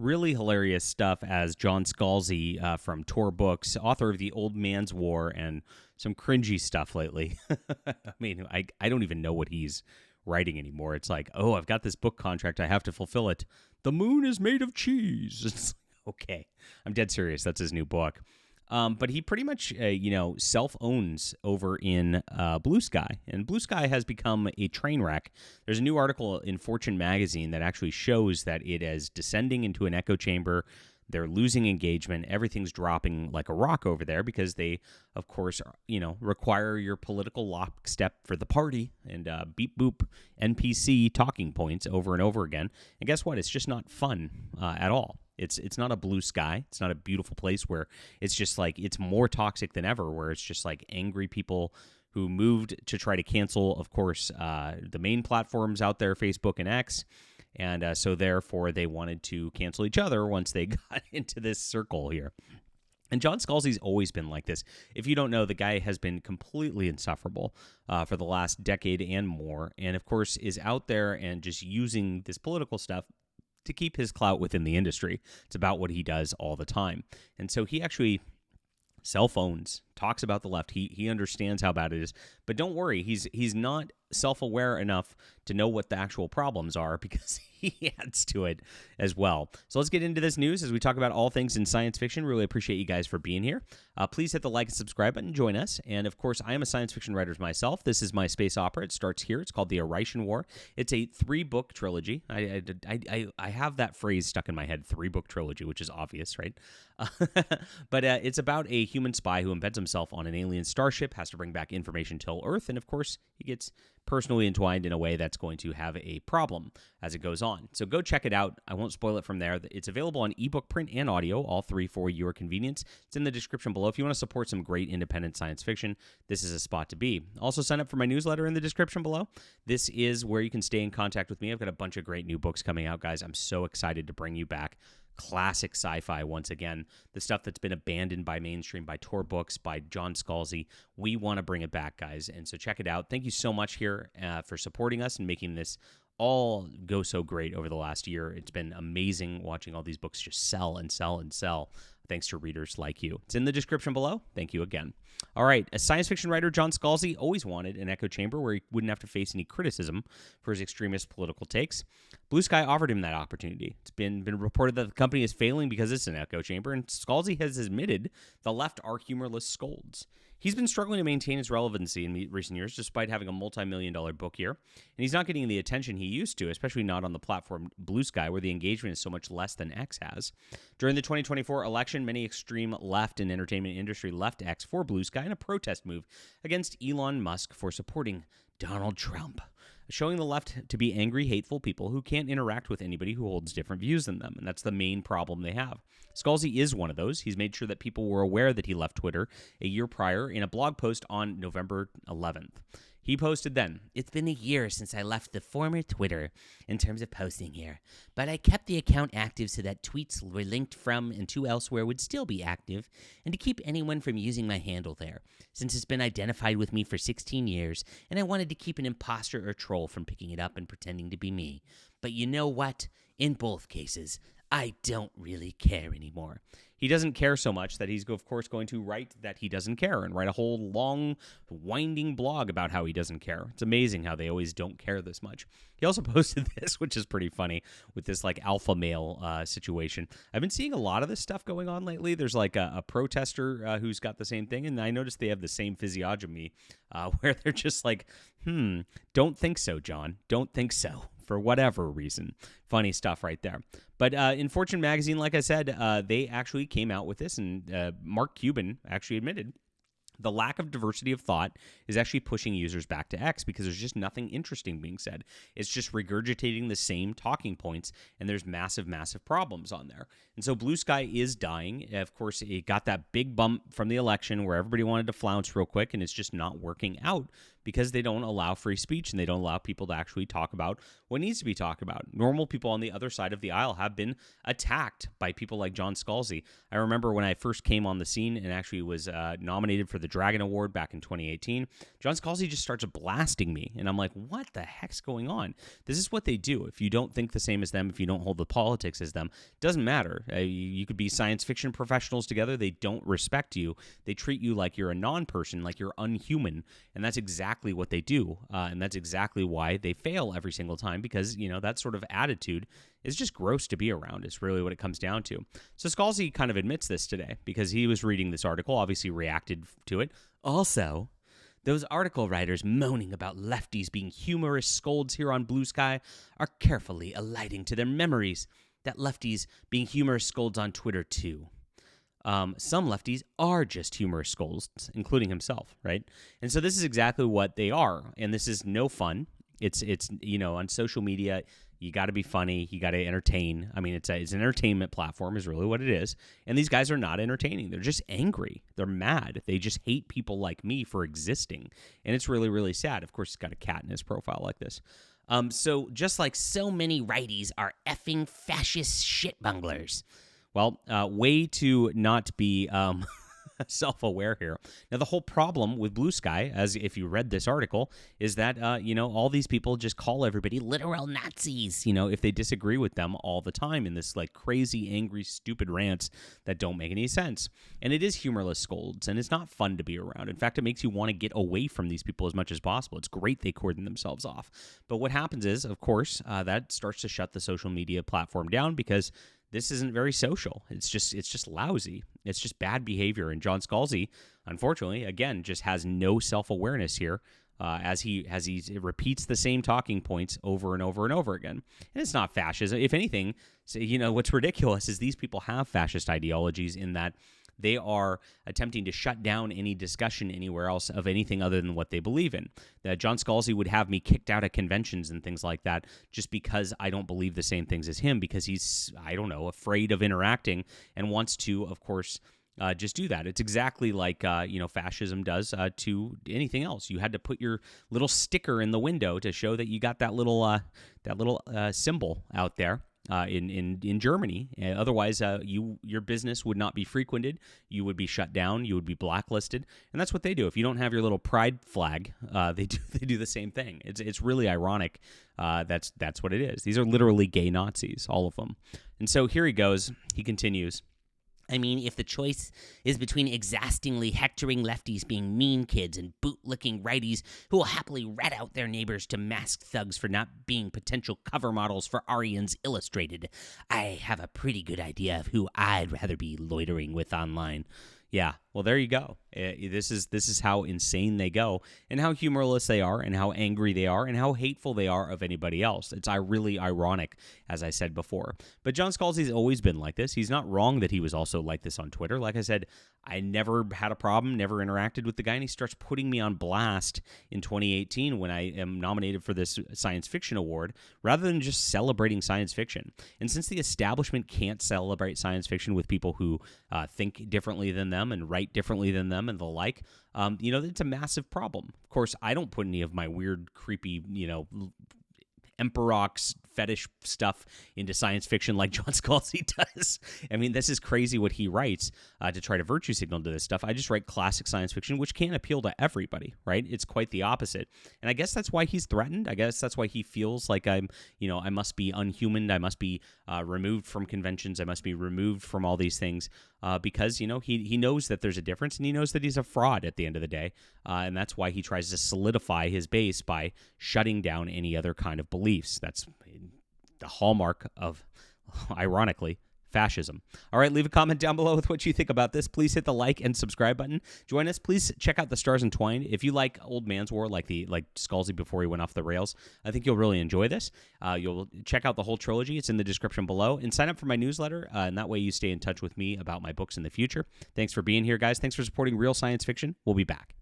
really hilarious stuff as John Scalzi from Tor Books, author of The Old Man's War, and some cringy stuff lately. I mean, I don't even know what he's writing anymore. It's like, oh, I've got this book contract. I have to fulfill it. The moon is made of cheese. It's like, okay. I'm dead serious. That's his new book. But he pretty much, self-owns over in BlueSky. And BlueSky has become a train wreck. There's a new article in Fortune magazine that actually shows that it is descending into an echo chamber. They're losing engagement. Everything's dropping like a rock over there because they, of course, require your political lockstep for the party and beep boop NPC talking points over and over again. And guess what? It's just not fun at all. It's not a blue sky. It's not a beautiful place where it's just like it's more toxic than ever, where it's just like angry people who moved to try to cancel, of course, the main platforms out there, Facebook and X. And so therefore they wanted to cancel each other once they got into this circle here. And John Scalzi's always been like this. If you don't know, the guy has been completely insufferable for the last decade and more. And of course is out there and just using this political stuff to keep his clout within the industry. It's about what he does all the time. And so he actually self-owns, talks about the left. He understands how bad it is. But don't worry, he's not self-aware enough to know what the actual problems are because he adds to it as well. So let's get into this news as we talk about all things in science fiction. Really appreciate you guys for being here. Please hit the like and subscribe button and join us. And of course, I am a science fiction writer myself. This is my space opera. It starts here. It's called The Arroz War. It's a 3-book trilogy. I have that phrase stuck in my head, 3-book trilogy, which is obvious, right? But it's about a human spy who embeds himself on an alien starship, has to bring back information to Earth, and of course, he gets personally entwined in a way that's going to have a problem as it goes on. So go check it out. I won't spoil it from there. It's available on ebook, print, and audio, all three for your convenience. It's in the description below. If you want to support some great independent science fiction, this is a spot to be. Also, sign up for my newsletter in the description below. This is where you can stay in contact with me. I've got a bunch of great new books coming out, guys. I'm so excited to bring you back classic sci-fi once again, the stuff that's been abandoned by mainstream, by Tor Books, by John Scalzi. We want to bring it back, guys, and so check it out. Thank you so much here for supporting us and making this all go so great over the last year. It's been amazing watching all these books just sell and sell and sell, thanks to readers like you. It's in the description below. Thank you again. All right, a science fiction writer, John Scalzi, always wanted an echo chamber where he wouldn't have to face any criticism for his extremist political takes. BlueSky offered him that opportunity. It's been reported that the company is failing because it's an echo chamber, and Scalzi has admitted the left are humorless scolds. He's been struggling to maintain his relevancy in recent years, despite having a multi-million-dollar book year, and he's not getting the attention he used to, especially not on the platform BlueSky, where the engagement is so much less than X has. During the 2024 election, many extreme left and entertainment industry left X for BlueSky in a protest move against Elon Musk for supporting Donald Trump, showing the left to be angry, hateful people who can't interact with anybody who holds different views than them, and that's the main problem they have. Scalzi is one of those. He's made sure that people were aware that he left Twitter a year prior in a blog post on November 11th. He posted then, "It's been a year since I left the former Twitter in terms of posting here, but I kept the account active so that tweets were linked from and to elsewhere would still be active, and to keep anyone from using my handle there, since it's been identified with me for 16 years, and I wanted to keep an imposter or troll from picking it up and pretending to be me. But you know what? In both cases, I don't really care anymore." He doesn't care so much that he's, of course, going to write that he doesn't care and write a whole long, winding blog about how he doesn't care. It's amazing how they always don't care this much. He also posted this, which is pretty funny, with this like alpha male situation. I've been seeing a lot of this stuff going on lately. There's like a protester who's got the same thing, and I noticed they have the same physiognomy where they're just like, don't think so, John. Don't think so. For whatever reason. Funny stuff right there. But in Fortune magazine, like I said, they actually came out with this, and Mark Cuban actually admitted the lack of diversity of thought is actually pushing users back to X because there's just nothing interesting being said. It's just regurgitating the same talking points, and there's massive, massive problems on there. And so BlueSky is dying. Of course, it got that big bump from the election where everybody wanted to flounce real quick, and it's just not working out because they don't allow free speech and they don't allow people to actually talk about what needs to be talked about. Normal people on the other side of the aisle have been attacked by people like John Scalzi. I remember when I first came on the scene and actually was nominated for the Dragon Award back in 2018, John Scalzi just starts blasting me. And I'm like, what the heck's going on? This is what they do. If you don't think the same as them, if you don't hold the politics as them, it doesn't matter. You could be science fiction professionals together. They don't respect you. They treat you like you're a non-person, like you're unhuman. And that's exactly what they do. And that's exactly why they fail every single time, because, that sort of attitude is just gross to be around. It's really what it comes down to. So Scalzi kind of admits this today because he was reading this article, obviously reacted to it. Also, those article writers moaning about lefties being humorous scolds here on BlueSky are carefully alighting to their memories that lefties being humorous scolds on Twitter too. Some lefties are just humorous scolds, including himself, right? And so this is exactly what they are, and this is no fun. It's on social media, you got to be funny, you got to entertain. I mean, it's an entertainment platform is really what it is. And these guys are not entertaining. They're just angry. They're mad. They just hate people like me for existing. And it's really, really sad. Of course, he's got a cat in his profile like this. So just like so many righties are effing fascist shitbunglers. Well, way to not be self-aware here. Now, the whole problem with BlueSky, as if you read this article, is that, all these people just call everybody literal Nazis, if they disagree with them all the time in this, like, crazy, angry, stupid rants that don't make any sense. And it is humorless scolds, and it's not fun to be around. In fact, it makes you want to get away from these people as much as possible. It's great they cordon themselves off. But what happens is, of course, that starts to shut the social media platform down because this isn't very social. It's just lousy. It's just bad behavior. And John Scalzi, unfortunately, again, just has no self-awareness here as he repeats the same talking points over and over and over again. And it's not fascism. If anything, what's ridiculous is these people have fascist ideologies in that they are attempting to shut down any discussion anywhere else of anything other than what they believe in. That John Scalzi would have me kicked out of conventions and things like that just because I don't believe the same things as him, because he's, afraid of interacting and wants to, of course, just do that. It's exactly like, fascism does to anything else. You had to put your little sticker in the window to show that you got that little symbol out there. In Germany. Otherwise, your business would not be frequented. You would be shut down. You would be blacklisted. And that's what they do. If you don't have your little pride flag, they do the same thing. It's really ironic. That's what it is. These are literally gay Nazis, all of them. And so here he goes. He continues. I mean, if the choice is between exhaustingly hectoring lefties being mean kids and boot-licking righties who will happily rat out their neighbors to masked thugs for not being potential cover models for Arians Illustrated, I have a pretty good idea of who I'd rather be loitering with online. Yeah, well, there you go. This is how insane they go, and how humorless they are, and how angry they are, and how hateful they are of anybody else. It's really ironic, as I said before. But John Scalzi's always been like this. He's not wrong that he was also like this on Twitter. Like I said, I never had a problem, never interacted with the guy, and he starts putting me on blast in 2018 when I am nominated for this science fiction award, rather than just celebrating science fiction. And since the establishment can't celebrate science fiction with people who think differently than them and write differently than them and the like, it's a massive problem. Of course, I don't put any of my weird, creepy, Emperox fetish stuff into science fiction like John Scalzi does. I mean, this is crazy what he writes to try to virtue signal to this stuff. I just write classic science fiction, which can appeal to everybody, right? It's quite the opposite. And I guess that's why he's threatened. I guess that's why he feels like I must be unhuman. I must be removed from conventions. I must be removed from all these things because, he knows that there's a difference, and he knows that he's a fraud at the end of the day. And that's why he tries to solidify his base by shutting down any other kind of beliefs. That's the hallmark of, ironically, fascism. All right, leave a comment down below with what you think about this. Please hit the like and subscribe button. Join us. Please check out The Stars Entwined. If you like Old Man's War, like Scalzi before he went off the rails, I think you'll really enjoy this. You'll check out the whole trilogy. It's in the description below. And sign up for my newsletter, and that way you stay in touch with me about my books in the future. Thanks for being here, guys. Thanks for supporting real science fiction. We'll be back.